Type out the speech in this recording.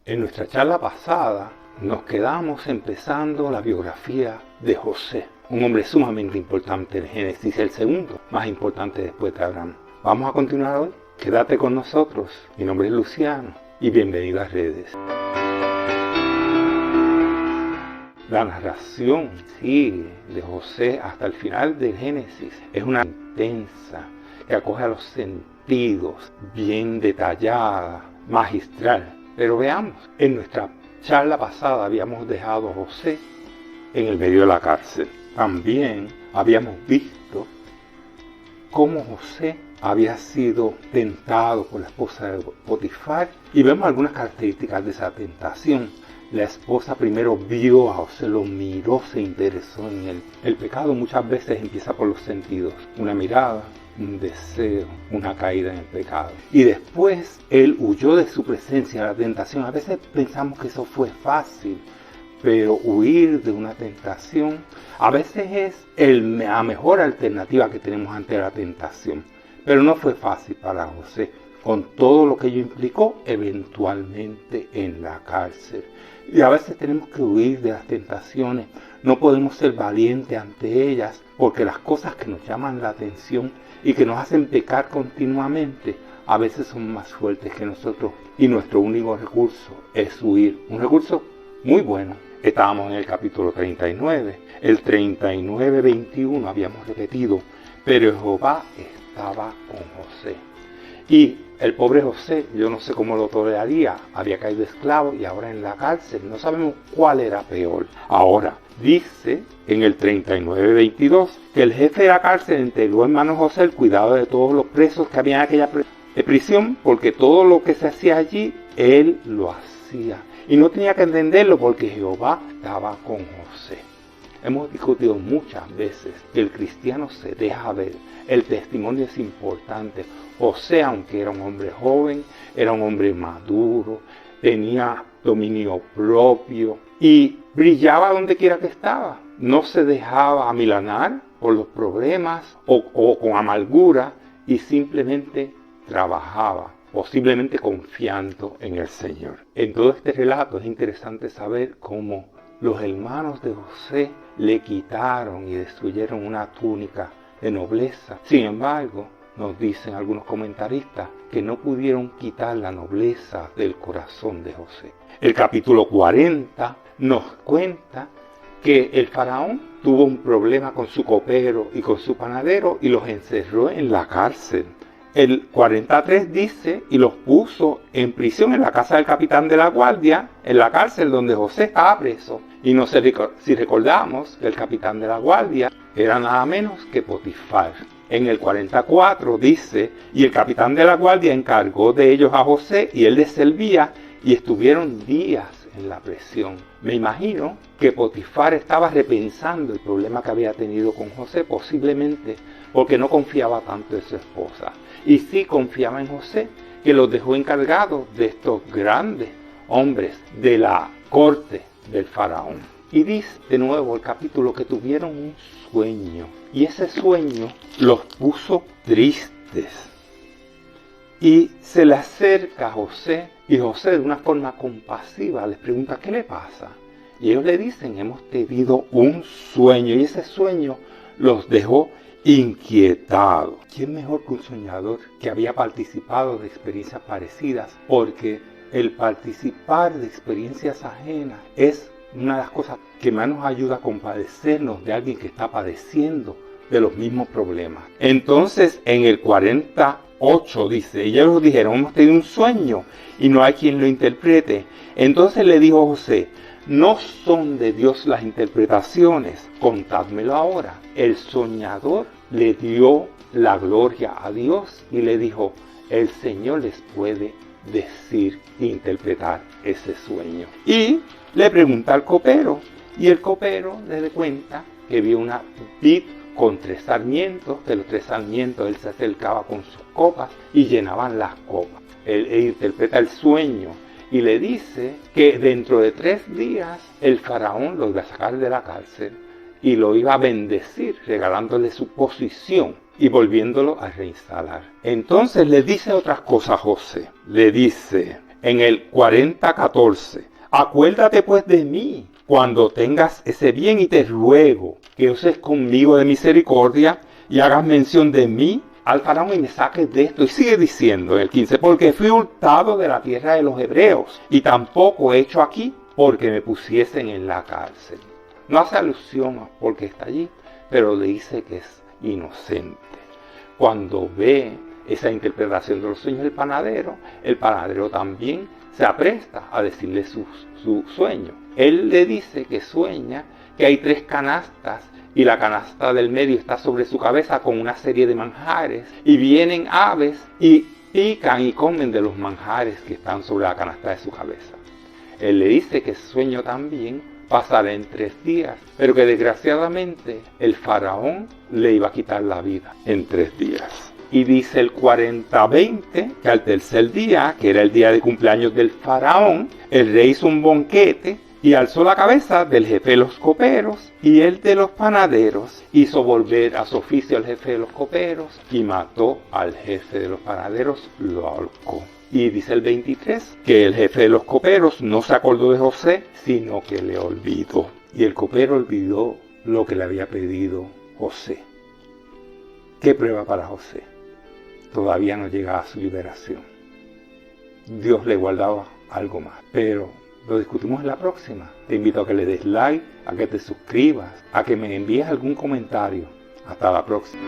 En nuestra charla pasada nos quedamos empezando la biografía de José, un hombre sumamente importante en Génesis, el segundo más importante después de Abraham. Vamos a continuar hoy. Quédate con nosotros. Mi nombre es Luciano y bienvenido a Redes. La narración sigue de José hasta el final de Génesis. Es una intensa que acoge a los sentidos, bien detallada, magistral. Pero veamos, en nuestra charla pasada habíamos dejado a José en el medio de la cárcel. También habíamos visto cómo José había sido tentado por la esposa de Potifar y vemos algunas características de esa tentación. La esposa primero vio a José, lo miró, se interesó en él. El pecado muchas veces empieza por los sentidos, una mirada, un deseo, una caída en el pecado. Y después él huyó de su presencia, la tentación. A veces pensamos que eso fue fácil, pero huir de una tentación a veces es la mejor alternativa que tenemos ante la tentación. Pero no fue fácil para José, con todo lo que ello implicó eventualmente en la cárcel. Y a veces tenemos que huir de las tentaciones, no podemos ser valientes ante ellas, porque las cosas que nos llaman la atención y que nos hacen pecar continuamente, a veces son más fuertes que nosotros y nuestro único recurso es huir. Un recurso muy bueno. Estábamos en el capítulo 39, el 39:21 habíamos repetido, pero Jehová estaba con José. Y el pobre José, yo no sé cómo lo toleraría, había caído esclavo y ahora en la cárcel. No sabemos cuál era peor. Ahora, dice en el 39:22 que el jefe de la cárcel entregó en manos de José el cuidado de todos los presos que había en aquella prisión, porque todo lo que se hacía allí, él lo hacía. Y no tenía que entenderlo porque Jehová estaba con José. Hemos discutido muchas veces que el cristiano se deja ver. El testimonio es importante. José, aunque era un hombre joven, era un hombre maduro, tenía dominio propio y brillaba donde quiera que estaba. No se dejaba amilanar por los problemas o con amargura y simplemente trabajaba, posiblemente confiando en el Señor. En todo este relato es interesante saber cómo los hermanos de José le quitaron y destruyeron una túnica de nobleza. Sin embargo, nos dicen algunos comentaristas que no pudieron quitar la nobleza del corazón de José. El capítulo 40 nos cuenta que el faraón tuvo un problema con su copero y con su panadero y los encerró en la cárcel. El 43 dice, y los puso en prisión en la casa del capitán de la guardia, en la cárcel donde José estaba preso. Y no sé si recordamos que el capitán de la guardia era nada menos que Potifar. En el 44 dice, y el capitán de la guardia encargó de ellos a José y él les servía y estuvieron días en la prisión. Me imagino que Potifar estaba repensando el problema que había tenido con José, posiblemente porque no confiaba tanto en su esposa. Y sí confiaba en José, que los dejó encargados de estos grandes hombres de la corte del faraón. Y dice de nuevo el capítulo que tuvieron un sueño. Y ese sueño los puso tristes. Y se le acerca a José. Y José de una forma compasiva les pregunta, ¿qué le pasa? Y ellos le dicen, hemos tenido un sueño. Y ese sueño los dejó inquietados. ¿Quién mejor que un soñador que había participado de experiencias parecidas? Porque el participar de experiencias ajenas es una de las cosas que más nos ayuda a compadecernos de alguien que está padeciendo de los mismos problemas. Entonces, en el 48 dice, ellos nos dijeron, hemos tenido un sueño y no hay quien lo interprete. Entonces le dijo José, no son de Dios las interpretaciones, contádmelo ahora. El soñador le dio la gloria a Dios y le dijo, el Señor les puede decir e interpretar ese sueño. Y le pregunta al copero, y el copero le cuenta que vio una vid con 3 sarmientos, de los 3 sarmientos él se acercaba con sus copas y llenaban las copas. Él interpreta el sueño y le dice que dentro de 3 días el faraón lo iba a sacar de la cárcel y lo iba a bendecir, regalándole su posición y volviéndolo a reinstalar. Entonces le dice otras cosas a José. Le dice, en el 40:14. Acuérdate pues de mí cuando tengas ese bien y te ruego que uses conmigo de misericordia y hagas mención de mí al faraón y me saques de esto. Y sigue diciendo en el 15, porque fui hurtado de la tierra de los hebreos y tampoco he hecho aquí porque me pusiesen en la cárcel. No hace alusión a porque está allí, pero le dice que es inocente. Cuando ve esa interpretación de los sueños del panadero, el panadero también se apresta a decirle su sueño. Él le dice que sueña que hay 3 canastas y la canasta del medio está sobre su cabeza con una serie de manjares y vienen aves y pican y comen de los manjares que están sobre la canasta de su cabeza. Él le dice que ese sueño también pasará en 3 días, pero que desgraciadamente el faraón le iba a quitar la vida en 3 días. Y dice el 40:20 que al tercer día, que era el día de cumpleaños del faraón, el rey hizo un banquete y alzó la cabeza del jefe de los coperos y el de los panaderos. Hizo volver a su oficio al jefe de los coperos y mató al jefe de los panaderos, lo ahorcó. Y dice el 23 que el jefe de los coperos no se acordó de José, sino que le olvidó. Y el copero olvidó lo que le había pedido José. ¿Qué prueba para José? Todavía no llegaba a su liberación. Dios le guardaba algo más, pero lo discutimos en la próxima. Te invito a que le des like, a que te suscribas, a que me envíes algún comentario. Hasta la próxima.